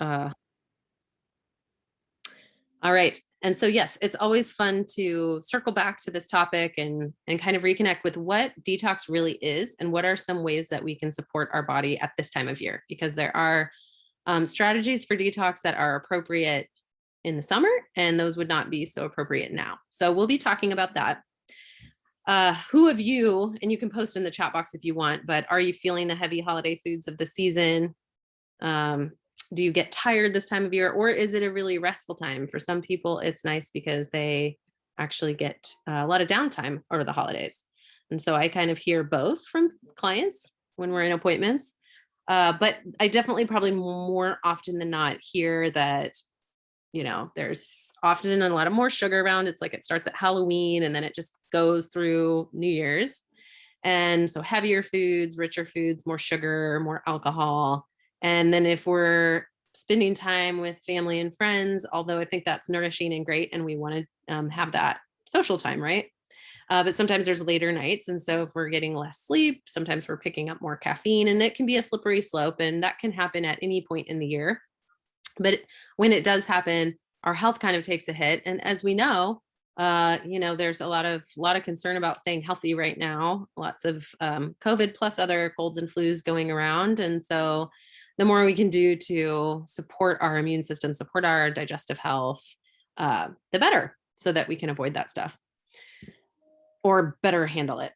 All right. And so, yes, it's always fun to circle back to this topic and kind of reconnect with what detox really is and what are some ways that we can support our body at this time of year, because there are strategies for detox that are appropriate in the summer, and those would not be so appropriate now. So we'll be talking about that. Who of you, and you can post in the chat box if you want, but are you feeling the heavy holiday foods of the season? Do you get tired this time of year, or is it a really restful time? For some people, it's nice because they actually get a lot of downtime over the holidays. And so I kind of hear both from clients when we're in appointments. But I definitely probably more often than not hear that, there's often a lot of more sugar around. It's like it starts at Halloween and then it just goes through New Year's. And so heavier foods, richer foods, more sugar, more alcohol. And then if we're spending time with family and friends, although I think that's nourishing and great, and we want to have that social time, right? But sometimes there's later nights. And so if we're getting less sleep, sometimes we're picking up more caffeine, and it can be a slippery slope, and that can happen at any point in the year. But when it does happen, our health kind of takes a hit. And as we know, there's a lot of concern about staying healthy right now, lots of COVID plus other colds and flus going around. And so the more we can do to support our immune system, support our digestive health, the better, so that we can avoid that stuff or better handle it.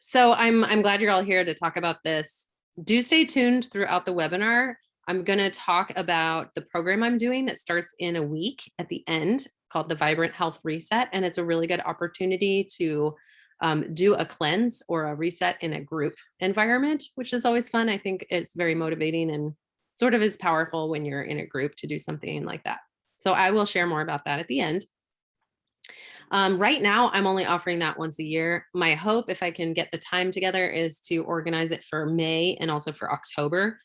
So I'm glad you're all here to talk about this. Do stay tuned throughout the webinar. I'm going to talk about the program I'm doing that starts in a week at the end, called the Vibrant Health Reset. And it's a really good opportunity to do a cleanse or a reset in a group environment, which is always fun. I think it's very motivating and sort of is powerful when you're in a group to do something like that. So I will share more about that at the end. Right now, I'm only offering that once a year. My hope, if I can get the time together, is to organize it for May and also for October.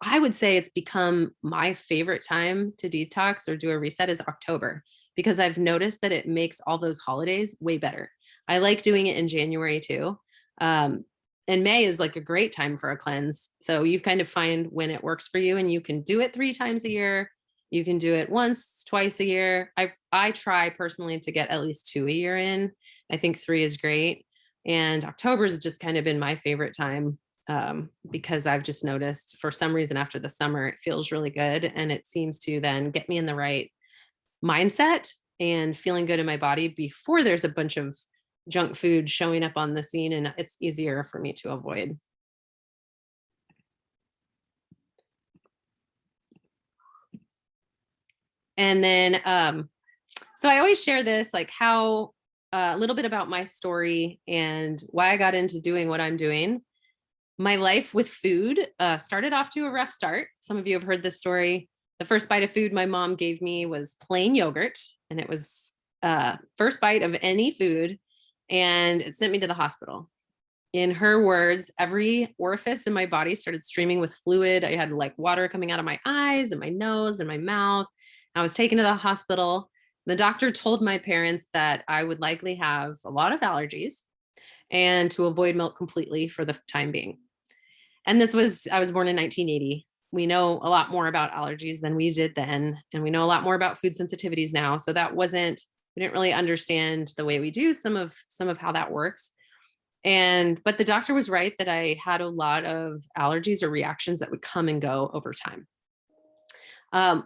I would say it's become my favorite time to detox or do a reset is October, because I've noticed that it makes all those holidays way better. I like doing it in January too. And May is like a great time for a cleanse. So you kind of find when it works for you, and you can do it 3 times a year. You can do it once, twice a year. I try personally to get at least 2 a year in. I think 3 is great. And October has just kind of been my favorite time, because I've just noticed for some reason after the summer, it feels really good. And it seems to then get me in the right mindset and feeling good in my body before there's a bunch of junk food showing up on the scene, and it's easier for me to avoid. And then, so I always share this, like how a little bit about my story and why I got into doing what I'm doing. My life with food started off to a rough start. Some of you have heard this story. The first bite of food my mom gave me was plain yogurt, and it was first bite of any food, and it sent me to the hospital. In her words, every orifice in my body started streaming with fluid. I had like water coming out of my eyes and my nose and my mouth. I was taken to the hospital. The doctor told my parents that I would likely have a lot of allergies and to avoid milk completely for the time being. And I was born in 1980. We know a lot more about allergies than we did then. And we know a lot more about food sensitivities now. So we didn't really understand the way we do some of how that works. But the doctor was right that I had a lot of allergies or reactions that would come and go over time. And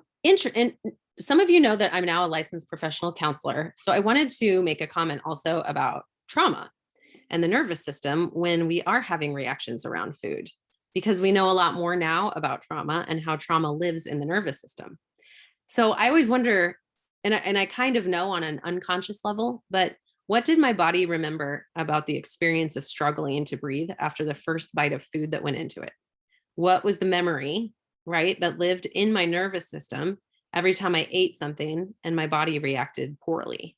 some of you know that I'm now a licensed professional counselor. So I wanted to make a comment also about trauma and the nervous system when we are having reactions around food, because we know a lot more now about trauma and how trauma lives in the nervous system. So I always wonder, and I kind of know on an unconscious level, but what did my body remember about the experience of struggling to breathe after the first bite of food that went into it? What was the memory, right, that lived in my nervous system every time I ate something and my body reacted poorly?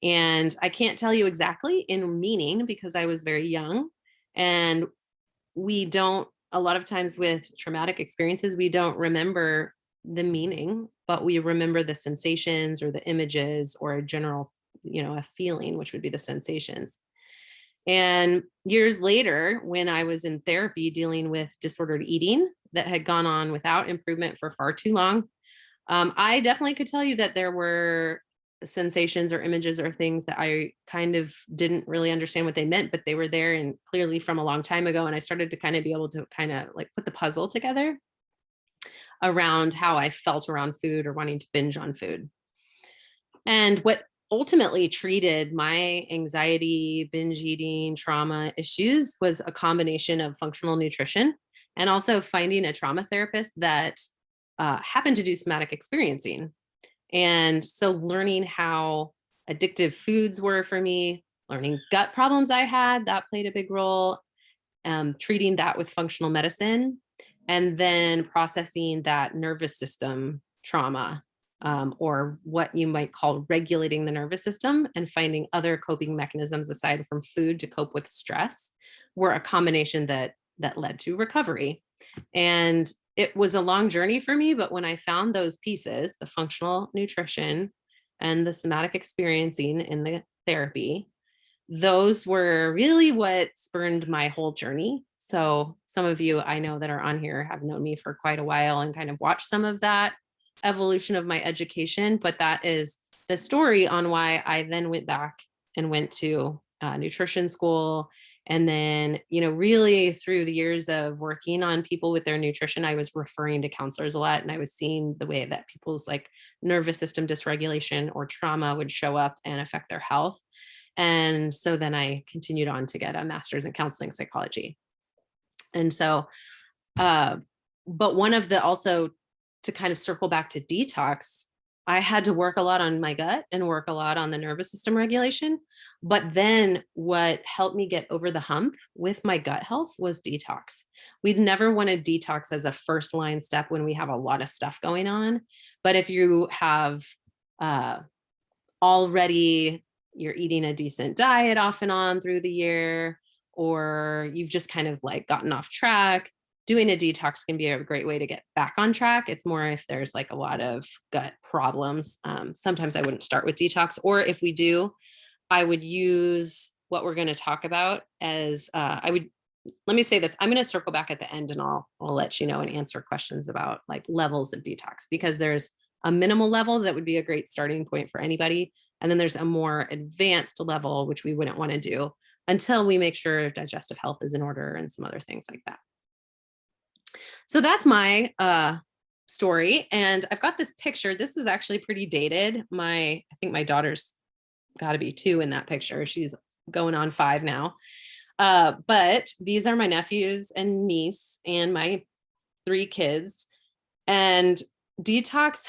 And I can't tell you exactly in meaning because I was very young, and a lot of times with traumatic experiences, we don't remember the meaning, but we remember the sensations or the images or a general, a feeling, which would be the sensations. And years later, when I was in therapy dealing with disordered eating, that had gone on without improvement for far too long. I definitely could tell you that there were sensations or images or things that I kind of didn't really understand what they meant, but they were there and clearly from a long time ago. And I started to kind of be able to kind of like put the puzzle together around how I felt around food or wanting to binge on food. And what ultimately treated my anxiety, binge eating, trauma issues was a combination of functional nutrition and also finding a trauma therapist that happened to do somatic experiencing. And so learning how addictive foods were for me, learning gut problems I had, that played a big role, treating that with functional medicine, and then processing that nervous system trauma, or what you might call regulating the nervous system and finding other coping mechanisms aside from food to cope with stress, were a combination that led to recovery. And it was a long journey for me, but when I found those pieces, the functional nutrition and the somatic experiencing in the therapy, those were really what spurned my whole journey. So some of you I know that are on here have known me for quite a while and kind of watched some of that evolution of my education, but that is the story on why I then went back and went to nutrition school. And then, really through the years of working on people with their nutrition, I was referring to counselors a lot, and I was seeing the way that people's like nervous system dysregulation or trauma would show up and affect their health. And so then I continued on to get a master's in counseling psychology. And so, but one of the also, to kind of circle back to detox, I had to work a lot on my gut and work a lot on the nervous system regulation. But then what helped me get over the hump with my gut health was detox. We'd never want to detox as a first line step when we have a lot of stuff going on. But if you have already, you're eating a decent diet off and on through the year, or you've just kind of like gotten off track, doing a detox can be a great way to get back on track. It's more if there's like a lot of gut problems. Sometimes I wouldn't start with detox, or if we do, I would use what we're going to talk about as let me say this. I'm going to circle back at the end and I'll let you know and answer questions about like levels of detox, because there's a minimal level that would be a great starting point for anybody. And then there's a more advanced level, which we wouldn't want to do until we make sure digestive health is in order and some other things like that. So that's my story. And I've got this picture. This is actually pretty dated. I think my daughter's got to be 2 in that picture. She's going on 5 now. But these are my nephews and niece and my 3 kids. And detox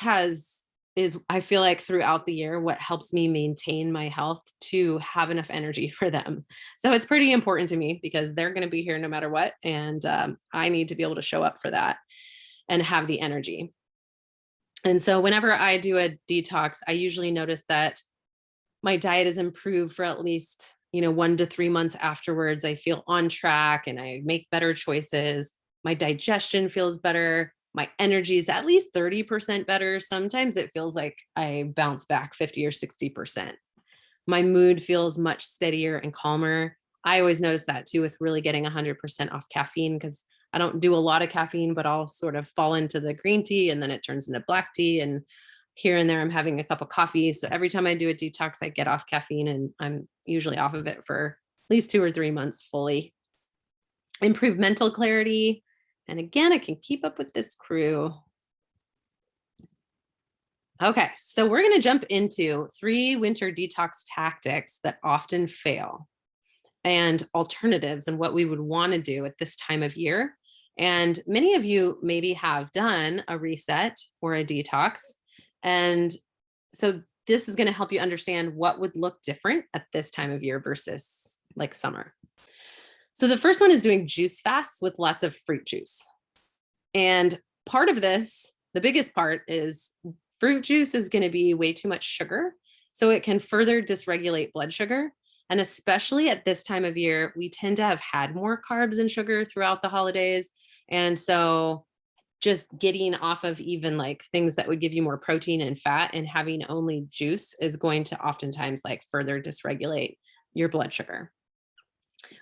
is I feel like throughout the year what helps me maintain my health to have enough energy for them. So it's pretty important to me because they're going to be here no matter what. And I need to be able to show up for that and have the energy. And so whenever I do a detox, I usually notice that my diet is improved for at least 1 to 3 months afterwards. I feel on track and I make better choices. My digestion feels better. My energy is at least 30% better. Sometimes it feels like I bounce back 50 or 60%. My mood feels much steadier and calmer. I always notice that too with really getting 100% off caffeine, because I don't do a lot of caffeine, but I'll sort of fall into the green tea and then it turns into black tea. And here and there, I'm having a cup of coffee. So every time I do a detox, I get off caffeine and I'm usually off of it for at least 2 or 3 months fully. Improve mental clarity. And again, I can keep up with this crew. Okay, so we're going to jump into 3 winter detox tactics that often fail and alternatives and what we would want to do at this time of year. And many of you maybe have done a reset or a detox. And so this is going to help you understand what would look different at this time of year versus like summer. So the first one is doing juice fasts with lots of fruit juice. And part of this, the biggest part, is fruit juice is going to be way too much sugar. So it can further dysregulate blood sugar. And especially at this time of year, we tend to have had more carbs and sugar throughout the holidays. And so just getting off of even like things that would give you more protein and fat and having only juice is going to oftentimes like further dysregulate your blood sugar.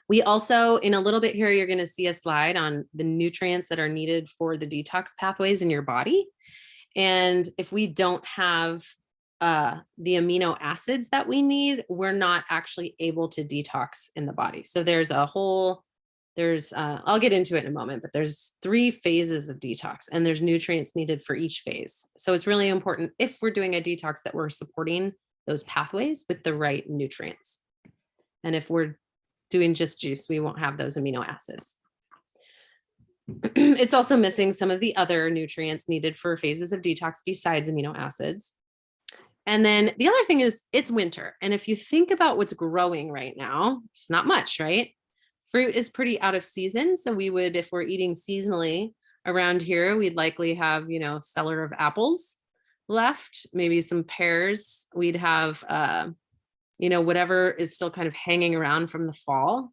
We also, in a little bit here, you're going to see a slide on the nutrients that are needed for the detox pathways in your body. And if we don't have the amino acids that we need, we're not actually able to detox in the body. So there's a whole, I'll get into it in a moment, but there's 3 phases of detox and there's nutrients needed for each phase. So it's really important if we're doing a detox that we're supporting those pathways with the right nutrients. And if we're doing just juice, we won't have those amino acids. It's also missing some of the other nutrients needed for phases of detox besides amino acids. And then the other thing is it's winter. And if you think about what's growing right now, it's not much, right? Fruit is pretty out of season. So we would, if we're eating seasonally around here, we'd likely have, cellar of apples left, maybe some pears. We'd have, whatever is still kind of hanging around from the fall.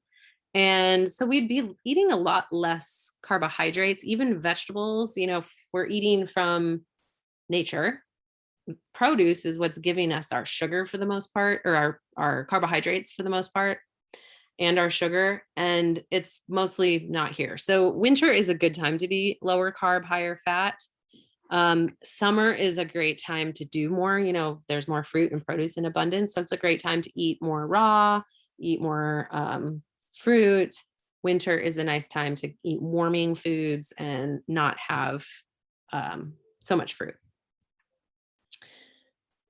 And so we'd be eating a lot less carbohydrates, even vegetables, if we're eating from nature. Produce is what's giving us our sugar for the most part, or our carbohydrates for the most part, and our sugar. And it's mostly not here. So winter is a good time to be lower carb, higher fat. Summer is a great time to do more, there's more fruit and produce in abundance. So it's a great time to eat more raw, eat more fruit. Winter is a nice time to eat warming foods and not have so much fruit.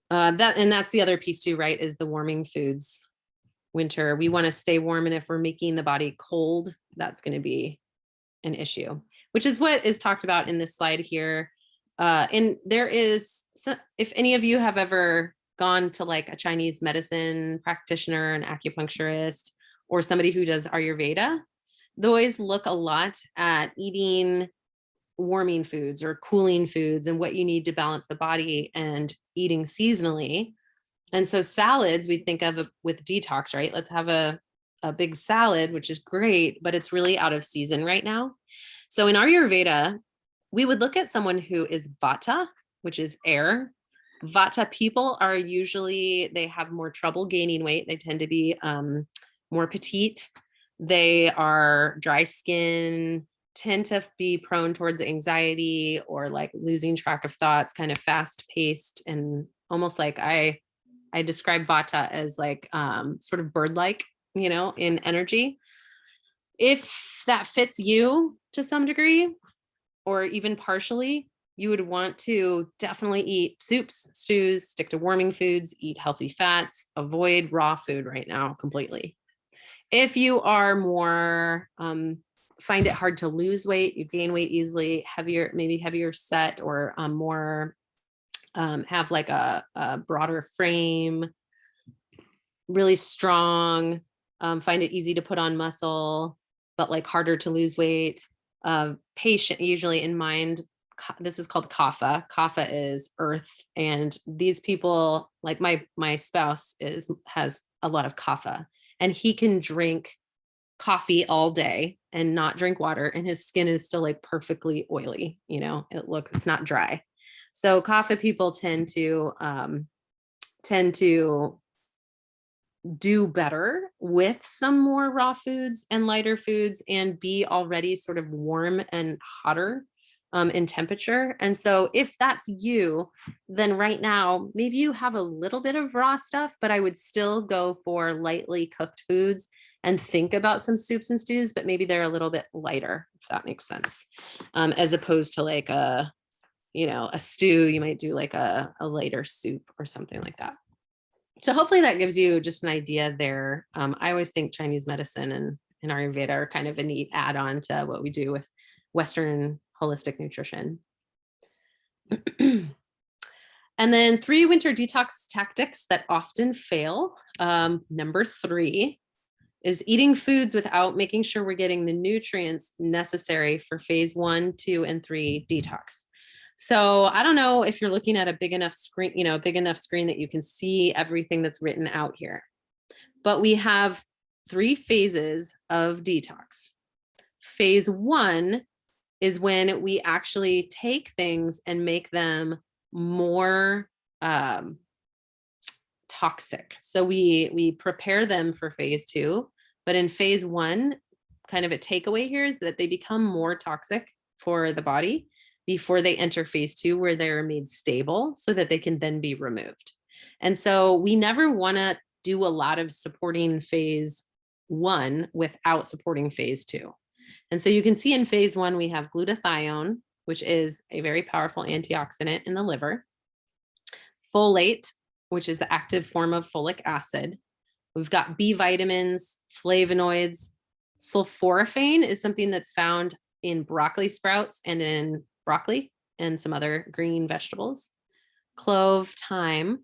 That's the other piece too, right? Is the warming foods. Winter, we want to stay warm. And if we're making the body cold, that's going to be an issue, which is what is talked about in this slide here. And there is, if any of you have ever gone to like a Chinese medicine practitioner, an acupuncturist, or somebody who does Ayurveda, they always look a lot at eating warming foods or cooling foods and what you need to balance the body and eating seasonally. And so salads we think of with detox, right? Let's have a big salad, which is great, but it's really out of season right now. So in Ayurveda, we would look at someone who is Vata, which is air. Vata people are usually, they have more trouble gaining weight. They tend to be more petite. They are dry skin, tend to be prone towards anxiety or like losing track of thoughts, kind of fast paced, and almost like I describe Vata as like sort of bird-like, in energy. If that fits you to some degree, or even partially, you would want to definitely eat soups, stews, stick to warming foods, eat healthy fats, avoid raw food right now completely. If you are more, find it hard to lose weight, you gain weight easily, maybe heavier set, or more, have like a broader frame, really strong, find it easy to put on muscle, but like harder to lose weight, patient, usually in mind, this is called Kapha. Kapha is earth. And these people, like my spouse has a lot of Kapha, and he can drink coffee all day and not drink water, and his skin is still like perfectly oily. It's not dry. So Kapha people tend to do better with some more raw foods and lighter foods and be already sort of warm and hotter in temperature. And so if that's you, then right now, maybe you have a little bit of raw stuff, but I would still go for lightly cooked foods and think about some soups and stews, but maybe they're a little bit lighter, if that makes sense. As opposed to like a stew, you might do like a lighter soup or something like that. So hopefully that gives you just an idea there. I always think Chinese medicine and Ayurveda are kind of a neat add-on to what we do with Western holistic nutrition. And then 3 winter detox tactics that often fail. Number 3 is eating foods without making sure we're getting the nutrients necessary for phase 1, 2, and 3 detox. So I don't know if you're looking at a big enough screen, that you can see everything that's written out here, but we have 3 phases of detox. Phase 1 is when we actually take things and make them more toxic. So we prepare them for phase 2 But in phase one, kind of a takeaway here is that they become more toxic for the body before they enter phase two, where they're made stable so that they can then be removed. And so we never want to do a lot of supporting phase one without supporting phase two. And so you can see in phase one, we have glutathione, which is a very powerful antioxidant in the liver, folate, which is the active form of folic acid. We've got B vitamins, flavonoids. Sulforaphane is something that's found in broccoli sprouts and in broccoli and some other green vegetables. Clove, thyme.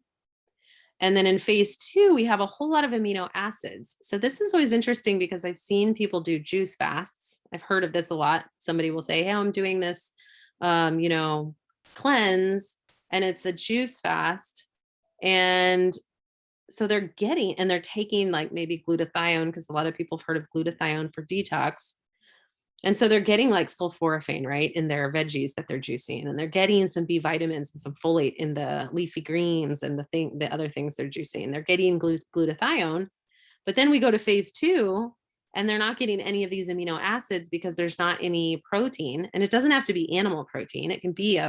And then in phase two, we have a whole lot of amino acids. So this is always interesting because I've seen people do juice fasts. I've heard of this a lot. Somebody will say, hey, I'm doing this, cleanse, and it's a juice fast. And so they're taking like maybe glutathione, because a lot of people have heard of glutathione for detox. And so they're getting like sulforaphane, right, in their veggies that they're juicing, and they're getting some B vitamins and some folate in the leafy greens and the other things they're juicing. They're getting glutathione, but then we go to phase two, and they're not getting any of these amino acids because there's not any protein, and it doesn't have to be animal protein. It can be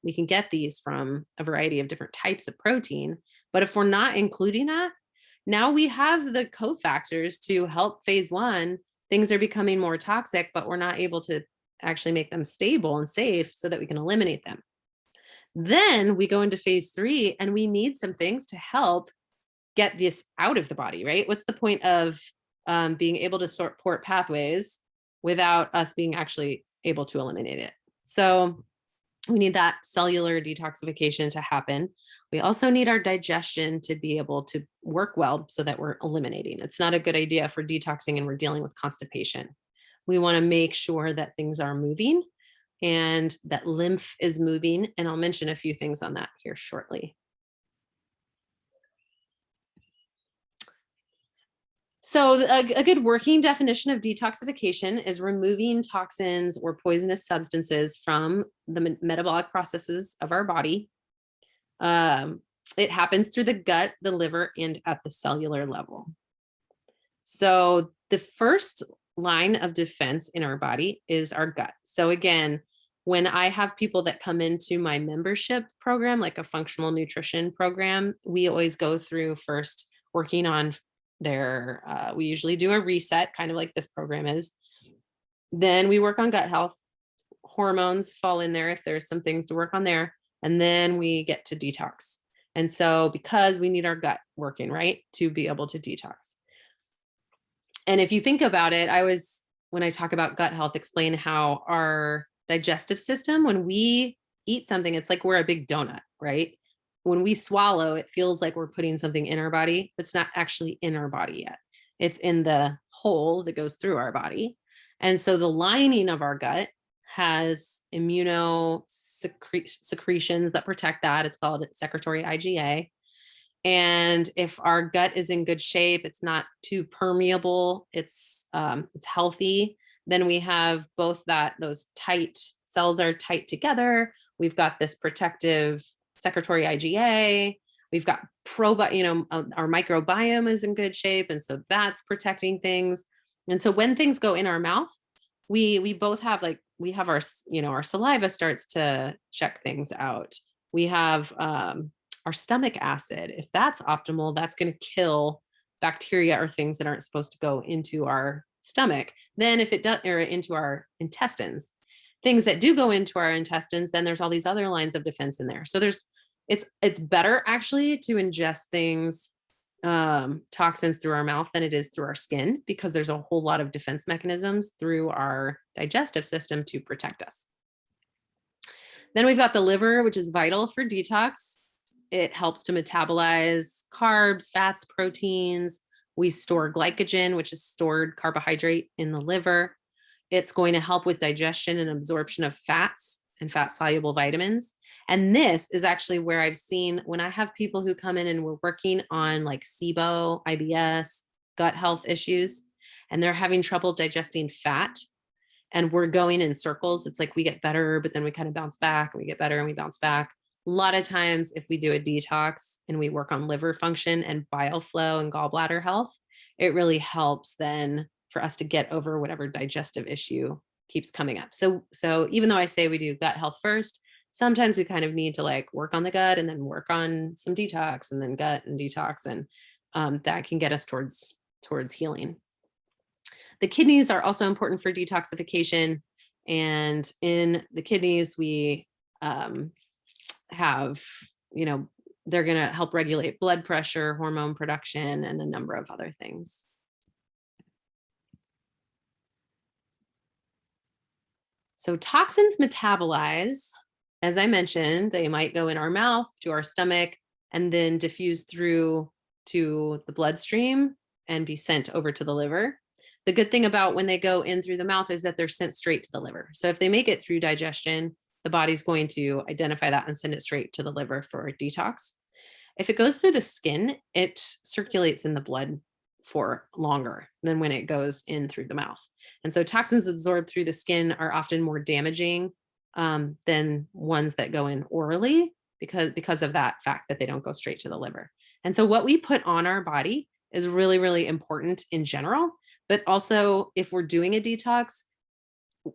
we can get these from a variety of different types of protein, but if we're not including that, now we have the cofactors to help phase one. Things are becoming more toxic, but we're not able to actually make them stable and safe so that we can eliminate them. Then we go into phase three, and we need some things to help get this out of the body, right? What's the point of being able to support pathways without us being actually able to eliminate it? So we need that cellular detoxification to happen. We also need our digestion to be able to work well so that we're eliminating. It's not a good idea for detoxing and we're dealing with constipation. We want to make sure that things are moving and that lymph is moving. And I'll mention a few things on that here shortly. So a good working definition of detoxification is removing toxins or poisonous substances from the metabolic processes of our body. It happens through the gut, the liver, and at the cellular level. So the first line of defense in our body is our gut. So again, when I have people that come into my membership program, like a functional nutrition program, we always go through first working on we usually do a reset, kind of like this program is. Then we work on gut health. Hormones fall in there if there's some things to work on there. And then we get to detox. And so because we need our gut working, right, to be able to detox. And if you think about it, when I talk about gut health, explain how our digestive system, when we eat something, it's like we're a big donut, right? When we swallow, it feels like we're putting something in our body, but it's not actually in our body yet. It's in the hole that goes through our body. And so the lining of our gut has immunosecretions that protect that. It's called secretory IgA. And if our gut is in good shape, it's not too permeable, it's healthy, then we have both those tight cells are tight together. We've got this protective secretory IgA. We've got our microbiome is in good shape. And so that's protecting things. And so when things go in our mouth, we both have our saliva starts to check things out. We have our stomach acid. If that's optimal, that's going to kill bacteria or things that aren't supposed to go into our stomach. Then if it does, or into our intestines, things that do go into our intestines, then there's all these other lines of defense in there. So it's better actually to ingest things, toxins through our mouth than it is through our skin, because there's a whole lot of defense mechanisms through our digestive system to protect us. Then we've got the liver, which is vital for detox. It helps to metabolize carbs, fats, proteins. We store glycogen, which is stored carbohydrate in the liver. It's going to help with digestion and absorption of fats and fat-soluble vitamins. And this is actually where I've seen when I have people who come in and we're working on like SIBO, IBS, gut health issues, and they're having trouble digesting fat, and we're going in circles. It's like we get better, but then we kind of bounce back, and we get better and we bounce back. A lot of times if we do a detox and we work on liver function and bile flow and gallbladder health, it really helps then for us to get over whatever digestive issue keeps coming up. So even though I say we do gut health first, sometimes we kind of need to like work on the gut and then work on some detox and then gut and detox. And that can get us towards healing. The kidneys are also important for detoxification. And in the kidneys, we have, they're going to help regulate blood pressure, hormone production, and a number of other things. So toxins metabolize, as I mentioned, they might go in our mouth to our stomach and then diffuse through to the bloodstream and be sent over to the liver. The good thing about when they go in through the mouth is that they're sent straight to the liver. So if they make it through digestion, the body's going to identify that and send it straight to the liver for a detox. If it goes through the skin, it circulates in the blood for longer than when it goes in through the mouth. And so toxins absorbed through the skin are often more damaging than ones that go in orally because of that fact that they don't go straight to the liver. And so what we put on our body is really, really important in general, but also if we're doing a detox,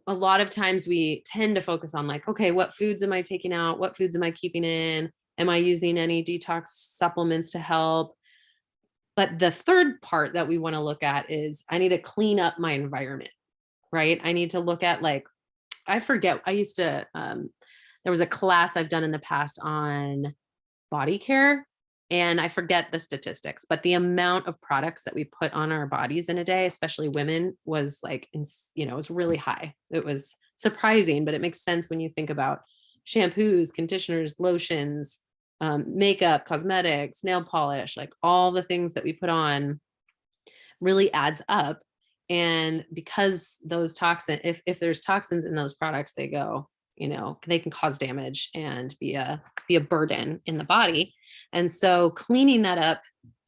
a lot of times we tend to focus on like, okay, what foods am I taking out? What foods am I keeping in? Am I using any detox supplements to help? But the third part that we want to look at is I need to clean up my environment, right? I need to look at like, I forget, I used to, there was a class I've done in the past on body care, and I forget the statistics, but the amount of products that we put on our bodies in a day, especially women, was like, it was really high. It was surprising, but it makes sense when you think about shampoos, conditioners, lotions, makeup, cosmetics, nail polish, like all the things that we put on really adds up. And because those toxins, if there's toxins in those products, they go, they can cause damage and be a burden in the body. And so cleaning that up,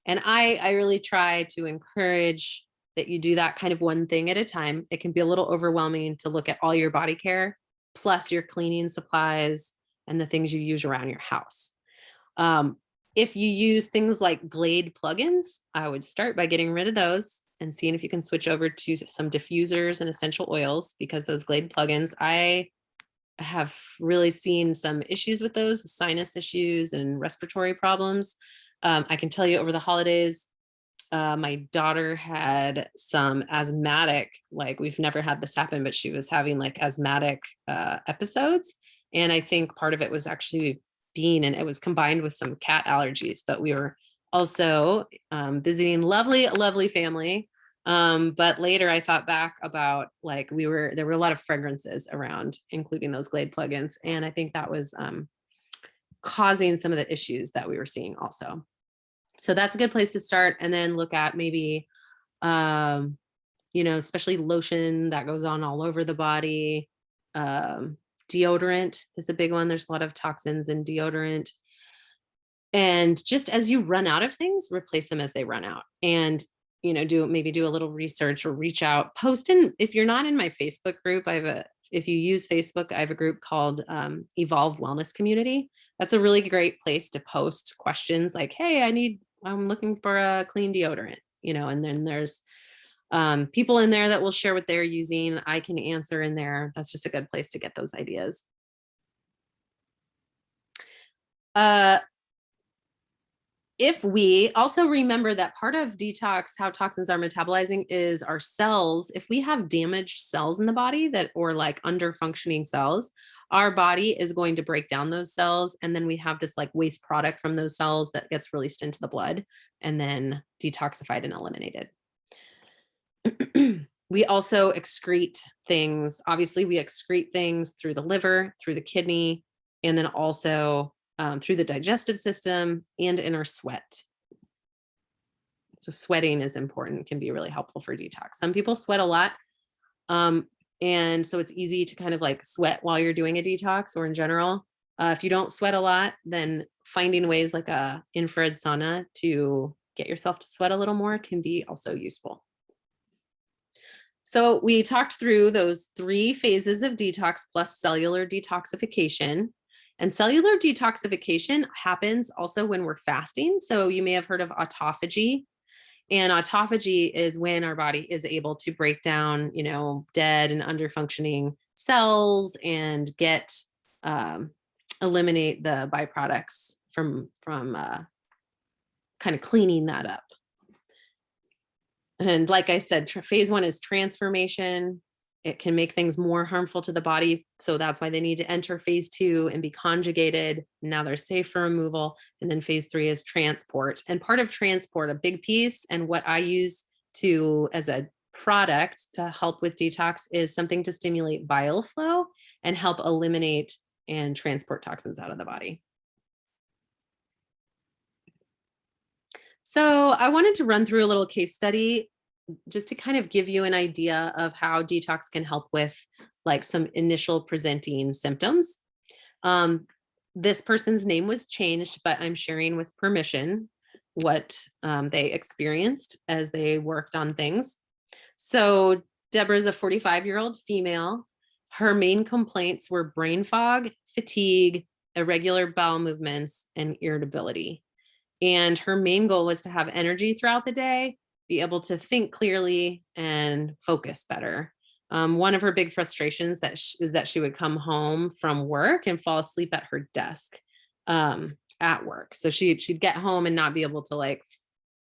and I really try to encourage that you do that kind of one thing at a time. It can be a little overwhelming to look at all your body care, plus your cleaning supplies and the things you use around your house. If you use things like Glade plugins, I would start by getting rid of those and seeing if you can switch over to some diffusers and essential oils, because those Glade plugins, I have really seen some issues with those, with sinus issues and respiratory problems. I can tell you over the holidays, my daughter had some asthmatic, like we've never had this happen, but she was having like asthmatic episodes. And I think part of it was actually and it was combined with some cat allergies, but we were also visiting lovely family. But later I thought back about like there were a lot of fragrances around, including those Glade plugins. And I think that was causing some of the issues that we were seeing also. So that's a good place to start. And then look at maybe, especially lotion that goes on all over the body. Deodorant is a big one. There's a lot of toxins in deodorant. And just as you run out of things, replace them as they run out. And, do a little research or reach out, post in. If you're not in my Facebook group, if you use Facebook, I have a group called Evolve Wellness Community. That's a really great place to post questions like, hey, I'm looking for a clean deodorant, and then there's people in there that will share what they're using. I can answer in there. That's just a good place to get those ideas. If we also remember that part of detox, how toxins are metabolizing, is our cells. If we have damaged cells in the body or like under functioning cells, our body is going to break down those cells. And then we have this like waste product from those cells that gets released into the blood and then detoxified and eliminated. We also excrete things. Obviously, we excrete things through the liver, through the kidney, and then also through the digestive system and in our sweat. So sweating is important, can be really helpful for detox. Some people sweat a lot. And so it's easy to kind of like sweat while you're doing a detox or in general. If you don't sweat a lot, then finding ways like a infrared sauna to get yourself to sweat a little more can be also useful. So we talked through those 3 phases of detox plus cellular detoxification. And cellular detoxification happens also when we're fasting. So you may have heard of autophagy. And autophagy is when our body is able to break down, you know, dead and underfunctioning cells and get eliminate the byproducts from kind of cleaning that up. And like I said, phase 1 is transformation. It can make things more harmful to the body. So that's why they need to enter phase 2 and be conjugated. Now they're safe for removal. And then phase 3 is transport. And part of transport, a big piece, and what I use to as a product to help with detox is something to stimulate bile flow and help eliminate and transport toxins out of the body. So I wanted to run through a little case study just to kind of give you an idea of how detox can help with like some initial presenting symptoms. This person's name was changed, but I'm sharing with permission what they experienced as they worked on things. So Deborah's a 45-year-old female. Her main complaints were brain fog, fatigue, irregular bowel movements, and irritability. And her main goal was to have energy throughout the day, be able to think clearly and focus better. One of her big frustrations is that she would come home from work and fall asleep at her desk at work. So she'd get home and not be able to like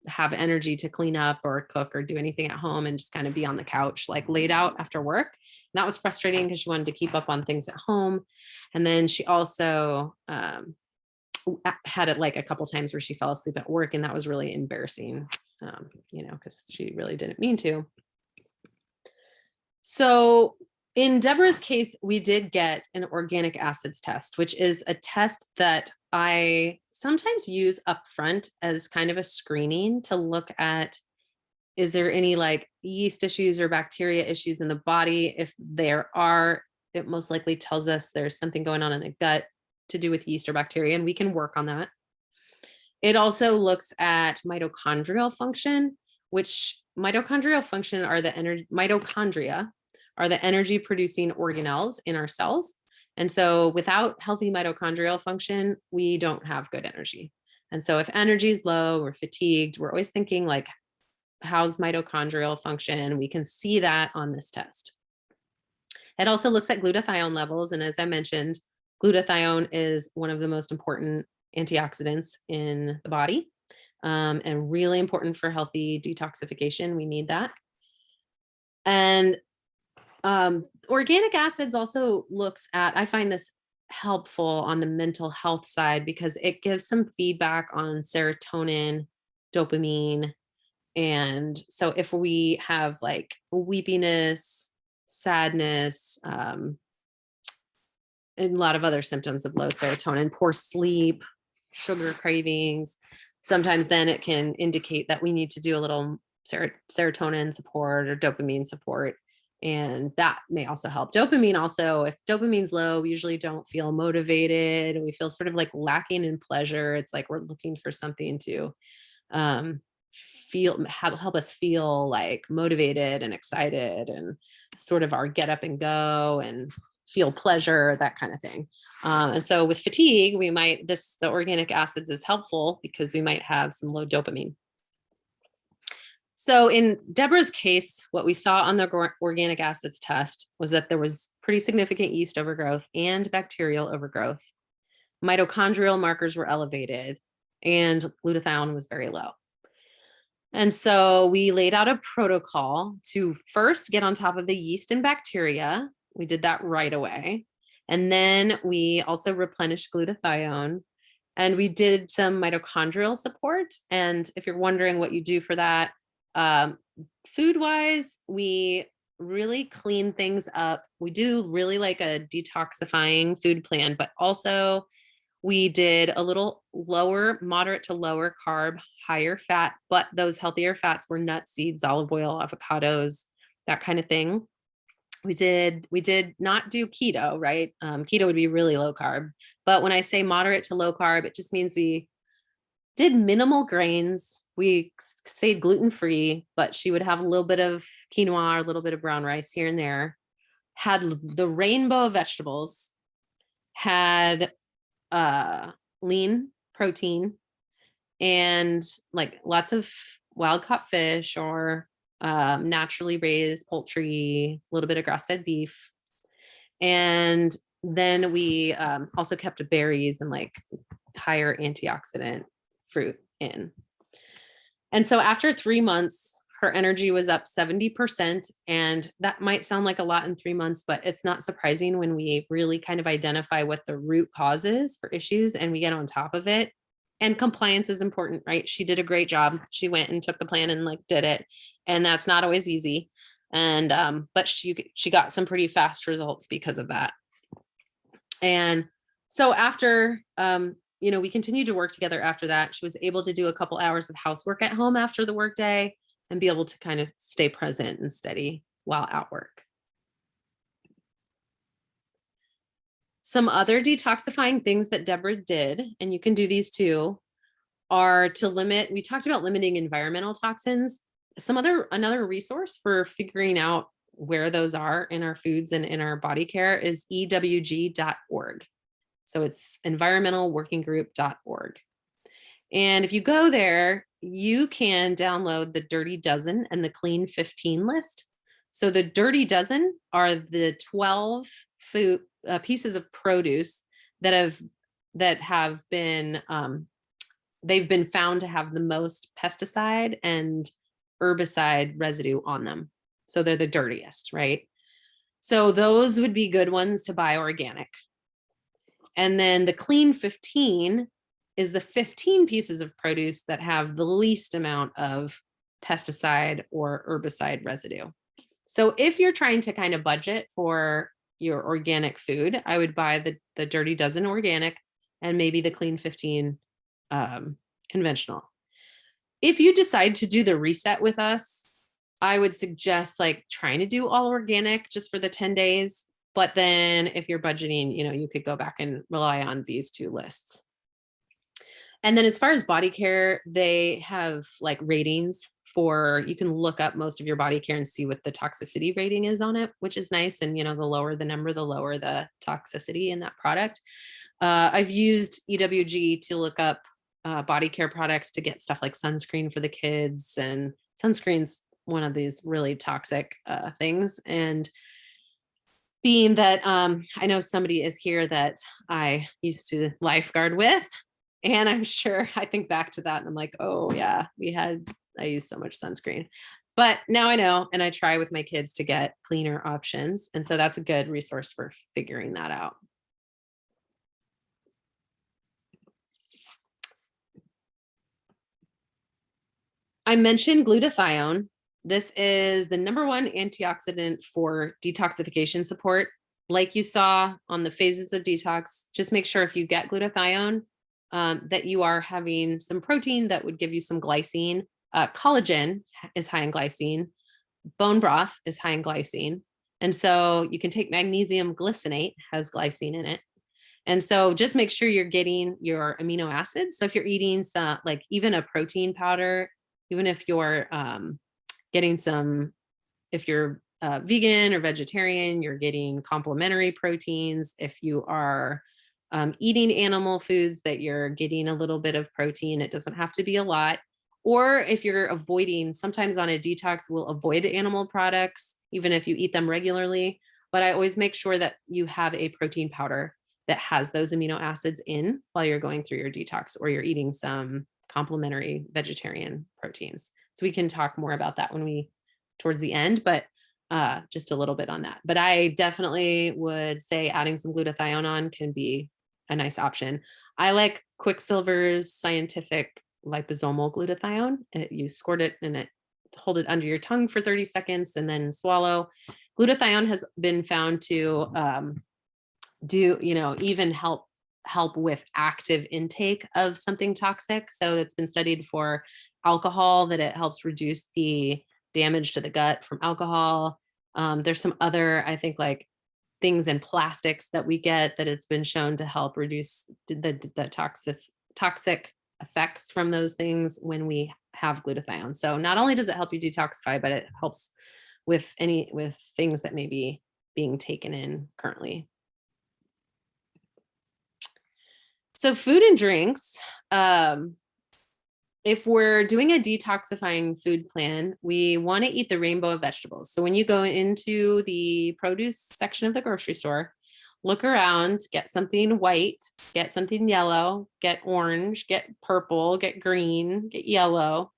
have energy to clean up or cook or do anything at home and just kind of be on the couch, like laid out after work. And that was frustrating because she wanted to keep up on things at home. And then she also had it like a couple times where she fell asleep at work, and that was really embarrassing, you know, because she really didn't mean to. So in Deborah's case, we did get an organic acids test, which is a test that I sometimes use upfront as kind of a screening to look at, is there any like yeast issues or bacteria issues in the body? If there are, it most likely tells us there's something going on in the gut to do with yeast or bacteria, and we can work on that. It also looks at mitochondrial function, which mitochondrial function are the mitochondria are the energy producing organelles in our cells. And so without healthy mitochondrial function, we don't have good energy. And so if energy is low, we're fatigued, we're always thinking like, how's mitochondrial function? We can see that on this test. It also looks at glutathione levels. And as I mentioned, glutathione is one of the most important antioxidants in the body, and really important for healthy detoxification. We need that. And organic acids also looks at, I find this helpful on the mental health side because it gives some feedback on serotonin, dopamine. And so if we have like weepiness, sadness, and a lot of other symptoms of low serotonin, poor sleep, sugar cravings, sometimes then it can indicate that we need to do a little serotonin support or dopamine support. And that may also help. Dopamine also, if dopamine's low, we usually don't feel motivated. We feel sort of like lacking in pleasure. It's like we're looking for something to help us feel like motivated and excited and sort of our get up and go and feel pleasure, that kind of thing. And so with fatigue, the organic acids is helpful because we might have some low dopamine. So in Deborah's case, what we saw on the organic acids test was that there was pretty significant yeast overgrowth and bacterial overgrowth. Mitochondrial markers were elevated and glutathione was very low. And so we laid out a protocol to first get on top of the yeast and bacteria. We did that right away. And then we also replenished glutathione, and we did some mitochondrial support. And if you're wondering what you do for that, food-wise, we really clean things up. We do really like a detoxifying food plan, but also we did a little lower, moderate to lower carb, higher fat, but those healthier fats were nuts, seeds, olive oil, avocados, that kind of thing. We did not do keto, right? Keto would be really low carb, but when I say moderate to low carb, it just means we did minimal grains. We stayed gluten-free, but she would have a little bit of quinoa or a little bit of brown rice here and there, had the rainbow of vegetables, had lean protein, and like lots of wild caught fish or naturally raised poultry, a little bit of grass-fed beef. And then we also kept berries and like higher antioxidant fruit in. And so after 3 months, her energy was up 70%. And that might sound like a lot in 3 months, but it's not surprising when we really kind of identify what the root cause is for issues and we get on top of it. And compliance is important, right? She did a great job. She went and took the plan and like did it. And that's not always easy. And but she got some pretty fast results because of that. And so after we continued to work together after that. She was able to do a couple hours of housework at home after the workday and be able to kind of stay present and steady while at work. Some other detoxifying things that Deborah did, and you can do these too, are to limit, we talked about limiting environmental toxins. Another resource for figuring out where those are in our foods and in our body care is ewg.org. So it's environmentalworkinggroup.org. And if you go there, you can download the Dirty Dozen and the Clean 15 list. So the Dirty Dozen are the 12 food pieces of produce that have been they've been found to have the most pesticide and herbicide residue on them. So they're the dirtiest, right? So those would be good ones to buy organic. And then the Clean 15 is the 15 pieces of produce that have the least amount of pesticide or herbicide residue. So if you're trying to kind of budget for your organic food, I would buy the Dirty Dozen organic and maybe the Clean 15 conventional. If you decide to do the reset with us, I would suggest like trying to do all organic just for the 10 days. But then if you're budgeting, you could go back and rely on these two lists. And then as far as body care, they have like ratings you can look up most of your body care and see what the toxicity rating is on it, which is nice. And, the lower the number, the lower the toxicity in that product. I've used EWG to look up body care products to get stuff like sunscreen for the kids, and sunscreen's one of these really toxic things. And being that I know somebody is here that I used to lifeguard with, and I'm sure I think back to that and I'm like, oh yeah, I used so much sunscreen. But now I know, and I try with my kids to get cleaner options. And so that's a good resource for figuring that out. I mentioned glutathione. This is the #1 antioxidant for detoxification support. Like you saw on the phases of detox, just make sure if you get glutathione, that you are having some protein that would give you some glycine. Collagen is high in glycine. Bone broth is high in glycine. And so you can take magnesium glycinate, has glycine in it. And so just make sure you're getting your amino acids. So if you're eating some, like even a protein powder, even if you're getting some, if you're vegan or vegetarian, you're getting complementary proteins. If you are eating animal foods, that you're getting a little bit of protein. It doesn't have to be a lot. Or if you're avoiding, sometimes on a detox, we'll avoid animal products, even if you eat them regularly. But I always make sure that you have a protein powder that has those amino acids in while you're going through your detox, or you're eating some complementary vegetarian proteins. So we can talk more about that towards the end, but just a little bit on that. But I definitely would say adding some glutathione on can be a nice option. I like Quicksilver's Scientific Liposomal Glutathione. You squirt it and hold it under your tongue for 30 seconds and then swallow. Glutathione has been found to even help with active intake of something toxic. So it's been studied for alcohol, that it helps reduce the damage to the gut from alcohol. There's some other, I think, like things in plastics that we get that it's been shown to help reduce the toxic effects from those things when we have glutathione. So not only does it help you detoxify, but it helps with things that may be being taken in currently. So food and drinks, if we're doing a detoxifying food plan, we want to eat the rainbow of vegetables. So when you go into the produce section of the grocery store, look around, get something white, get something yellow, get orange, get purple, get green, get yellow.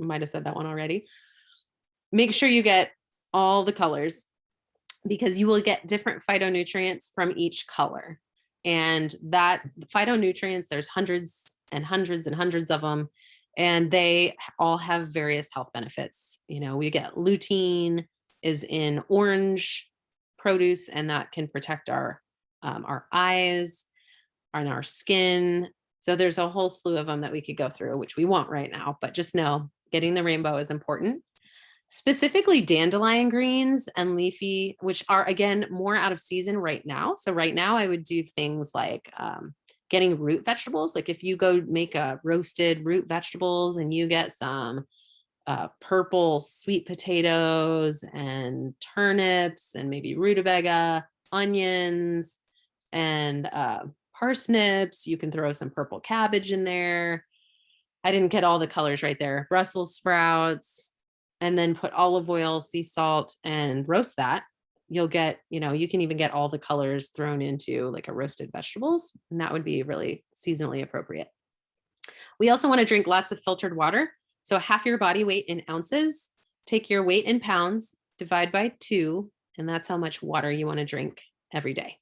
I might have said that one already. Make sure you get all the colors, because you will get different phytonutrients from each color. And that phytonutrients, there's hundreds and hundreds and hundreds of them, and they all have various health benefits. You know, we get lutein is in orange produce, and that can protect our eyes and our skin. So there's a whole slew of them that we could go through, which we won't right now, but just know getting the rainbow is important. Specifically dandelion greens and leafy, which are again more out of season right now. So right now I would do things like getting root vegetables. Like if you go make a roasted root vegetables and you get some purple sweet potatoes and turnips and maybe rutabaga, onions and parsnips. You can throw some purple cabbage in there. I didn't get all the colors right there. Brussels sprouts, and then put olive oil, sea salt, and roast that. You'll get, you know, you can even get all the colors thrown into like a roasted vegetables, and that would be really seasonally appropriate. We also want to drink lots of filtered water. So half your body weight in ounces, take your weight in pounds, divide by 2, and that's how much water you want to drink every day.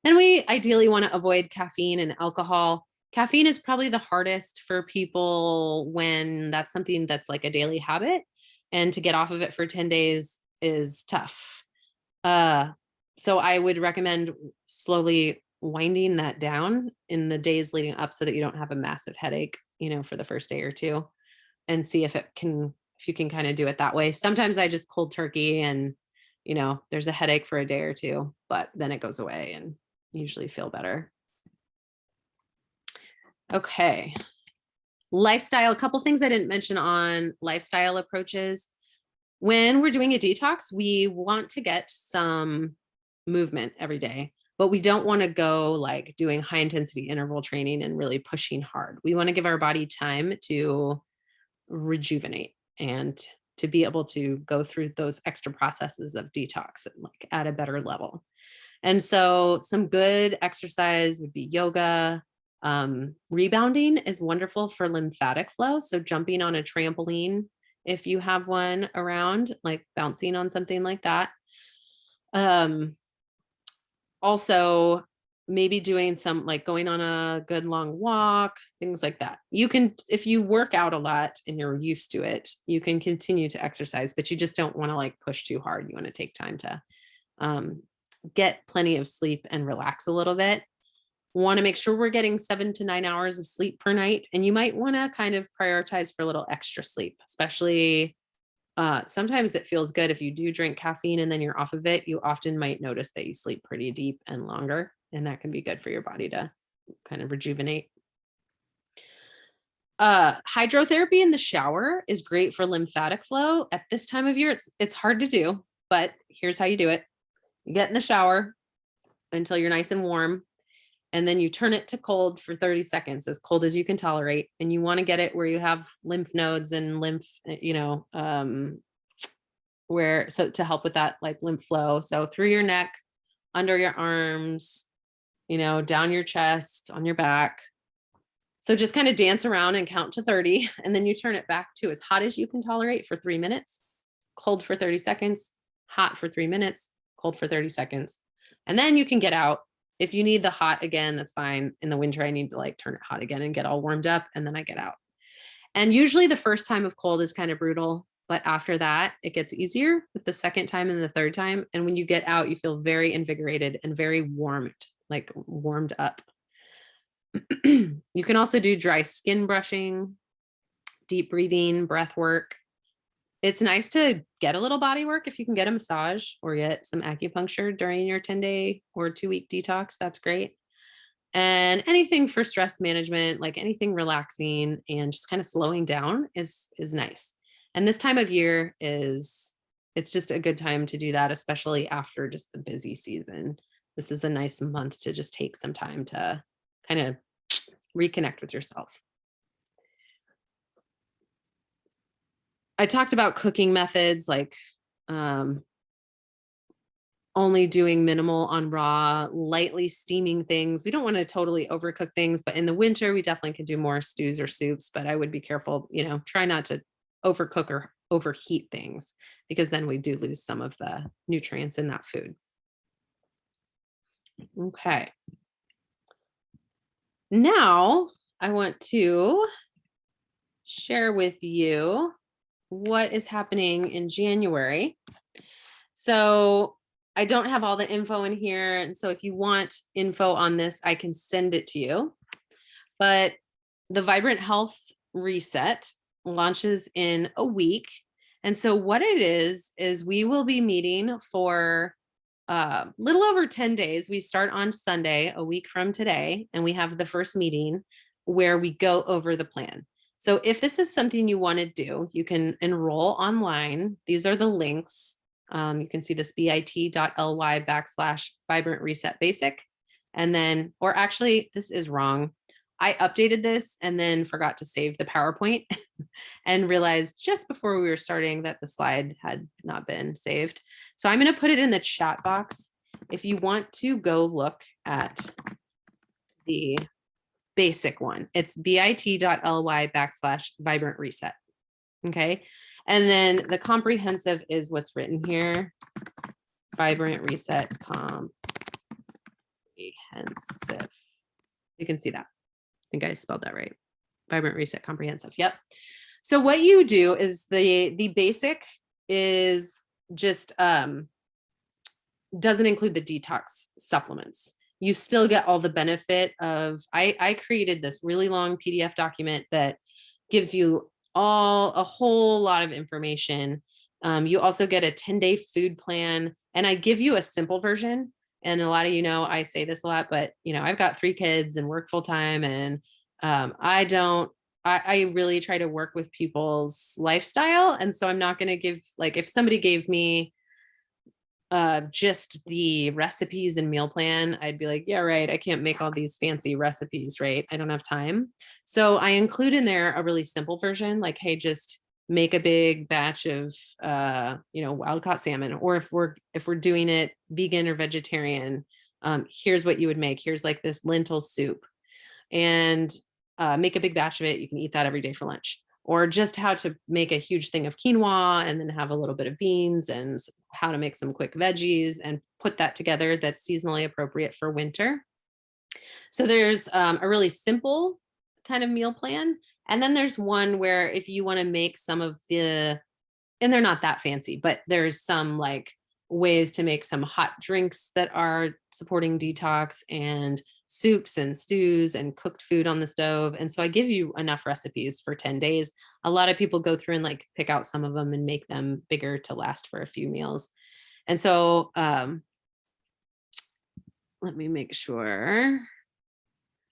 And we ideally want to avoid caffeine and alcohol. Caffeine is probably the hardest for people when that's something that's like a daily habit, and to get off of it for 10 days is tough. So I would recommend slowly winding that down in the days leading up so that you don't have a massive headache, you know, for the first day or two, and see if you can kind of do it that way. Sometimes I just cold turkey and, you know, there's a headache for a day or two, but then it goes away and usually feel better. Okay. Lifestyle, a couple things I didn't mention on lifestyle approaches. When we're doing a detox, we want to get some movement every day, but we don't want to go like doing high intensity interval training and really pushing hard. We want to give our body time to rejuvenate and to be able to go through those extra processes of detox like at a better level. And so some good exercise would be yoga. Rebounding is wonderful for lymphatic flow. So jumping on a trampoline, if you have one around, like bouncing on something like that. Also maybe doing some like going on a good long walk, things like that. You can, if you work out a lot and you're used to it, you can continue to exercise, but you just don't want to like push too hard. You want to take time to get plenty of sleep and relax a little bit. Want to make sure we're getting 7 to 9 hours of sleep per night. And you might want to kind of prioritize for a little extra sleep, especially sometimes it feels good if you do drink caffeine and then you're off of it. You often might notice that you sleep pretty deep and longer, and that can be good for your body to kind of rejuvenate. Hydrotherapy in the shower is great for lymphatic flow. At this time of year, it's hard to do, but here's how you do it. You get in the shower until you're nice and warm, and then you turn it to cold for 30 seconds, as cold as you can tolerate. And you want to get it where you have lymph nodes and lymph, you know, so to help with that like lymph flow. So through your neck, under your arms, you know, down your chest, on your back. So just kind of dance around and count to 30. And then you turn it back to as hot as you can tolerate for 3 minutes, cold for 30 seconds, hot for 3 minutes, cold for 30 seconds. And then you can get out. If you need the hot again, that's fine. In the winter, I need to like turn it hot again and get all warmed up, and then I get out. And usually the first time of cold is kind of brutal, but after that, it gets easier with the second time and the third time. And when you get out, you feel very invigorated and very warmed, like warmed up. You can also do dry skin brushing, deep breathing, breath work. It's nice to get a little body work if you can get a massage or get some acupuncture during your 10-day or 2-week detox. That's great. And anything for stress management, like anything relaxing and just kind of slowing down is nice. And this time of year it's just a good time to do that, especially after just the busy season. This is a nice month to just take some time to kind of reconnect with yourself. I talked about cooking methods, like only doing minimal on raw, lightly steaming things. We don't want to totally overcook things, but in the winter, we definitely could do more stews or soups, but I would be careful, try not to overcook or overheat things, because then we do lose some of the nutrients in that food. Okay. Now I want to share with you what is happening in January. So I don't have all the info in here. And so if you want info on this, I can send it to you. But the Vibrant Health Reset launches in a week. And so what it is we will be meeting for a little over 10 days. We start on Sunday, a week from today, and we have the first meeting where we go over the plan. So if this is something you want to do, you can enroll online. These are the links. You can see this bit.ly/Vibrant Reset Basic. And then, or actually, this is wrong. I updated this and then forgot to save the PowerPoint and realized just before we were starting that the slide had not been saved. So I'm going to put it in the chat box. If you want to go look at the basic one, it's bit.ly/Vibrant Reset. Okay. And then the comprehensive is what's written here. Vibrant Reset Comprehensive. You can see that. I think I spelled that right. Vibrant Reset Comprehensive. Yep. So what you do is the basic is just doesn't include the detox supplements. You still get all the benefit of, I created this really long PDF document that gives you a whole lot of information. You also get a 10-day food plan, and I give you a simple version. And a lot of I say this a lot, but I've got 3 kids and work full time, and I really try to work with people's lifestyle. And so I'm not going to give, like, if somebody gave me just the recipes and meal plan, I'd be like, yeah, right. I can't make all these fancy recipes, right? I don't have time. So I include in there a really simple version, like, hey, just make a big batch of, wild caught salmon. Or if we're doing it vegan or vegetarian, here's what you would make. Here's like this lentil soup, and make a big batch of it. You can eat that every day for lunch. Or just how to make a huge thing of quinoa and then have a little bit of beans, and how to make some quick veggies and put that together that's seasonally appropriate for winter. So there's a really simple kind of meal plan. And then there's one where if you want to make some of and they're not that fancy, but there's some like ways to make some hot drinks that are supporting detox, and soups and stews and cooked food on the stove. And so I give you enough recipes for 10 days. A lot of people go through and like pick out some of them and make them bigger to last for a few meals. And so let me make sure.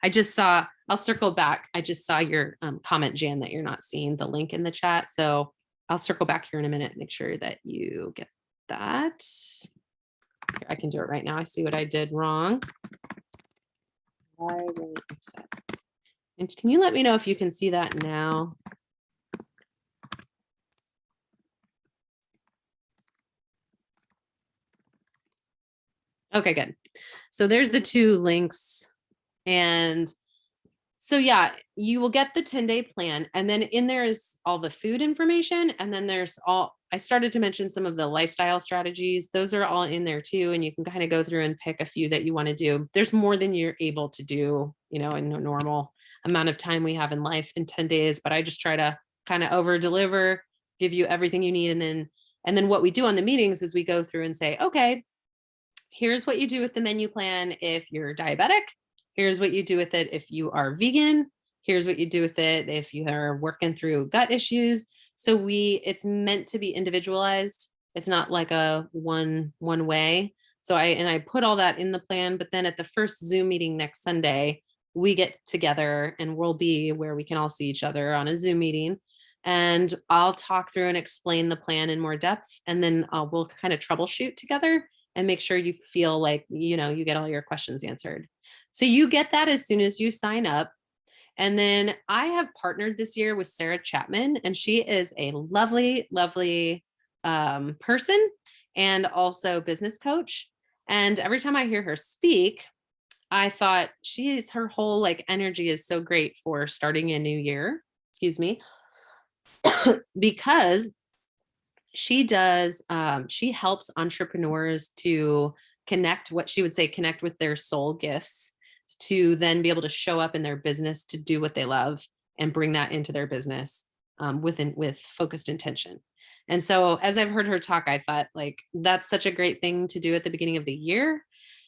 I'll circle back. I just saw your comment, Jan, that you're not seeing the link in the chat. So I'll circle back here in a minute and make sure that you get that. Here, I can do it right now. I see what I did wrong. And can you let me know if you can see that now? Okay, good. So there's the 2 links. And so yeah, you will get the 10-day plan. And then in there is all the food information. And then there's I started to mention some of the lifestyle strategies. Those are all in there too. And you can kind of go through and pick a few that you want to do. There's more than you're able to do, in a normal amount of time we have in life in 10 days. But I just try to kind of over deliver, give you everything you need. And then what we do on the meetings is we go through and say, okay, here's what you do with the menu plan if you're diabetic. Here's what you do with it if you are vegan. Here's what you do with it if you are working through gut issues. So it's meant to be individualized. It's not like a one way. So I put all that in the plan, but then at the first Zoom meeting next Sunday, we get together and we'll be where we can all see each other on a Zoom meeting. And I'll talk through and explain the plan in more depth. And then we'll kind of troubleshoot together and make sure you feel like, you get all your questions answered. So you get that as soon as you sign up. And then I have partnered this year with Sarah Chapman, and she is a lovely, lovely person and also business coach. And every time I hear her speak, I thought her whole like energy is so great for starting a new year, excuse me, because she does, she helps entrepreneurs to connect, what she would say, connect with their soul gifts to then be able to show up in their business to do what they love and bring that into their business with focused intention. And so as I've heard her talk, I thought like, that's such a great thing to do at the beginning of the year.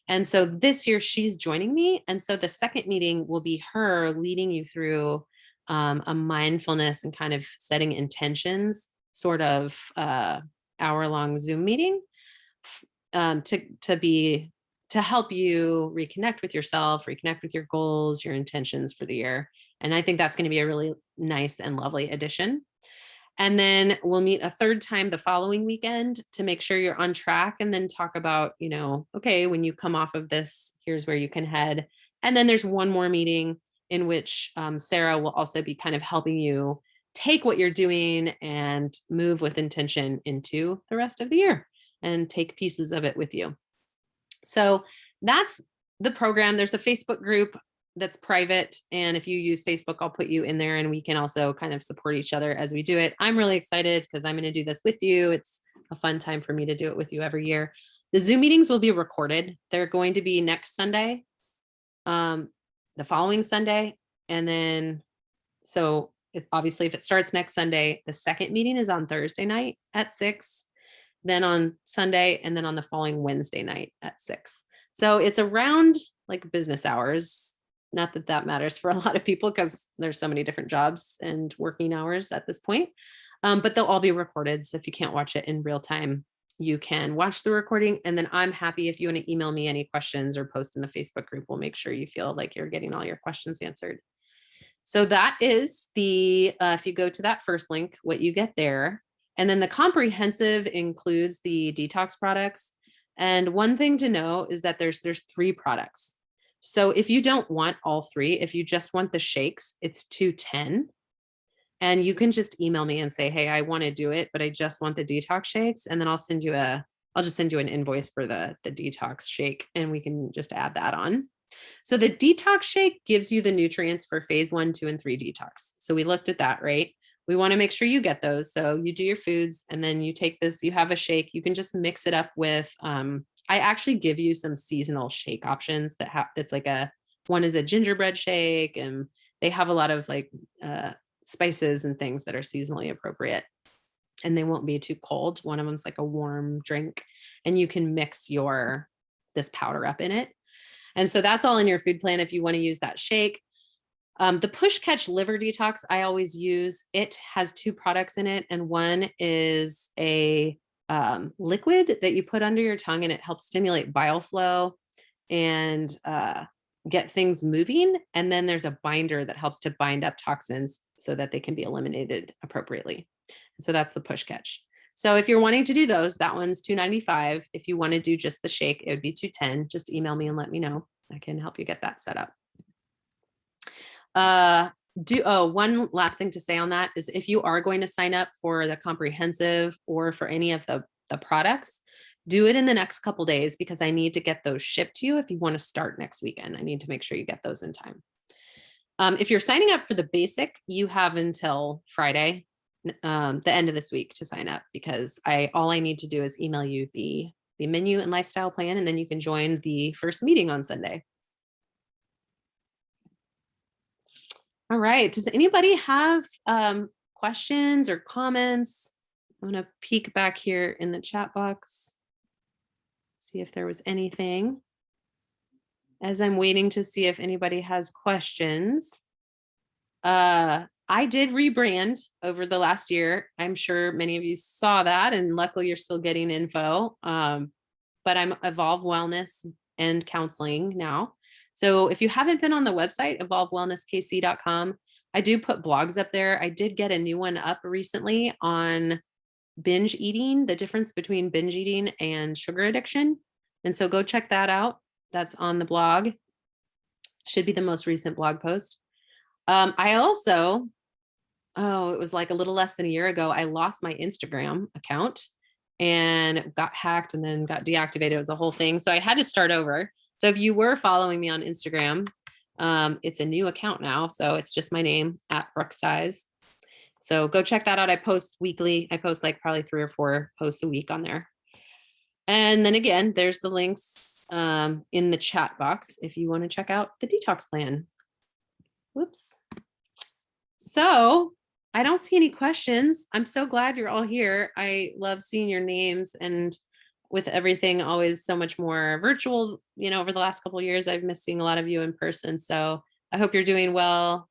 And so this year she's joining me. And so the second meeting will be her leading you through a mindfulness and kind of setting intentions sort of hour-long Zoom meeting to help you reconnect with yourself, reconnect with your goals, your intentions for the year. And I think that's going to be a really nice and lovely addition. And then we'll meet a third time the following weekend to make sure you're on track, and then talk about, okay, when you come off of this, here's where you can head. And then there's one more meeting in which Sarah will also be kind of helping you take what you're doing and move with intention into the rest of the year and take pieces of it with you. So that's the program. There's a Facebook group that's private. And if you use Facebook, I'll put you in there and we can also kind of support each other as we do it. I'm really excited because I'm going to do this with you. It's a fun time for me to do it with you every year. The Zoom meetings will be recorded. They're going to be next Sunday, the following Sunday. And then, so obviously if it starts next Sunday, the second meeting is on Thursday night at 6, then on Sunday, and then on the following Wednesday night at 6. So it's around like business hours. Not that that matters for a lot of people because there's so many different jobs and working hours at this point, but they'll all be recorded. So if you can't watch it in real time, you can watch the recording. And then I'm happy if you want to email me any questions or post in the Facebook group. We'll make sure you feel like you're getting all your questions answered. So that is if you go to that first link, what you get there. And then the comprehensive includes the detox products. And one thing to know is that there's 3 products. So if you don't want all 3, if you just want the shakes, it's $210. And you can just email me and say, hey, I want to do it, but I just want the detox shakes. And then I'll just send you an invoice for the detox shake, and we can just add that on. So the detox shake gives you the nutrients for phase 1, 2, and 3 detox. So we looked at that, right? We want to make sure you get those. So you do your foods and then you take this, you have a shake. You can just mix it up with, I actually give you some seasonal shake options that's like one is a gingerbread shake, and they have a lot of like spices and things that are seasonally appropriate, and they won't be too cold. One of them's like a warm drink, and you can mix this powder up in it. And so that's all in your food plan if you want to use that shake. The Push Catch Liver Detox I always use. It has 2 products in it, and one is a liquid that you put under your tongue, and it helps stimulate bile flow and get things moving. And then there's a binder that helps to bind up toxins so that they can be eliminated appropriately. And so that's the Push Catch. So if you're wanting to do those, that one's $295. If you want to do just the shake, it would be $210. Just email me and let me know. I can help you get that set up. One last thing to say on that is if you are going to sign up for the comprehensive or for any of the products, do it in the next couple days because I need to get those shipped to you. If you want to start next weekend, I need to make sure you get those in time. If you're signing up for the basic, you have until Friday, the end of this week to sign up, because all I need to do is email you the menu and lifestyle plan, and then you can join the first meeting on Sunday. All right. Does anybody have questions or comments? I'm going to peek back here in the chat box, see if there was anything. As I'm waiting to see if anybody has questions. I did rebrand over the last year. I'm sure many of you saw that, and luckily you're still getting info. But I'm Evolve Wellness and Counseling now. So if you haven't been on the website, evolvewellnesskc.com, I do put blogs up there. I did get a new one up recently on binge eating, the difference between binge eating and sugar addiction. And so go check that out. That's on the blog. Should be the most recent blog post. I also, it was like a little less than a year ago, I lost my Instagram account and got hacked and then got deactivated. It was a whole thing. So I had to start over. So if you were following me on Instagram, it's a new account now. So it's just my name at Brooksize. So go check that out. I post weekly. I post like probably 3 or 4 posts a week on there. And then again, there's the links in the chat box if you want to check out the detox plan. Whoops. So I don't see any questions. I'm so glad you're all here. I love seeing your names, and with everything always so much more virtual, over the last couple of years, I've missed seeing a lot of you in person. So I hope you're doing well,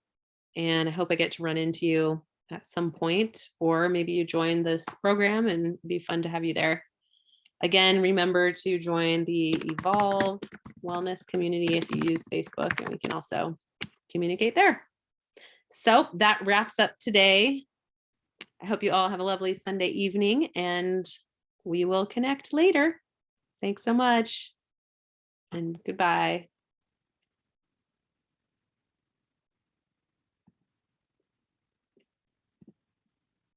and I hope I get to run into you at some point, or maybe you join this program and it'd be fun to have you there. Again, remember to join the Evolve Wellness community if you use Facebook, and we can also communicate there. So that wraps up today. I hope you all have a lovely Sunday evening, and we will connect later. Thanks so much, and goodbye.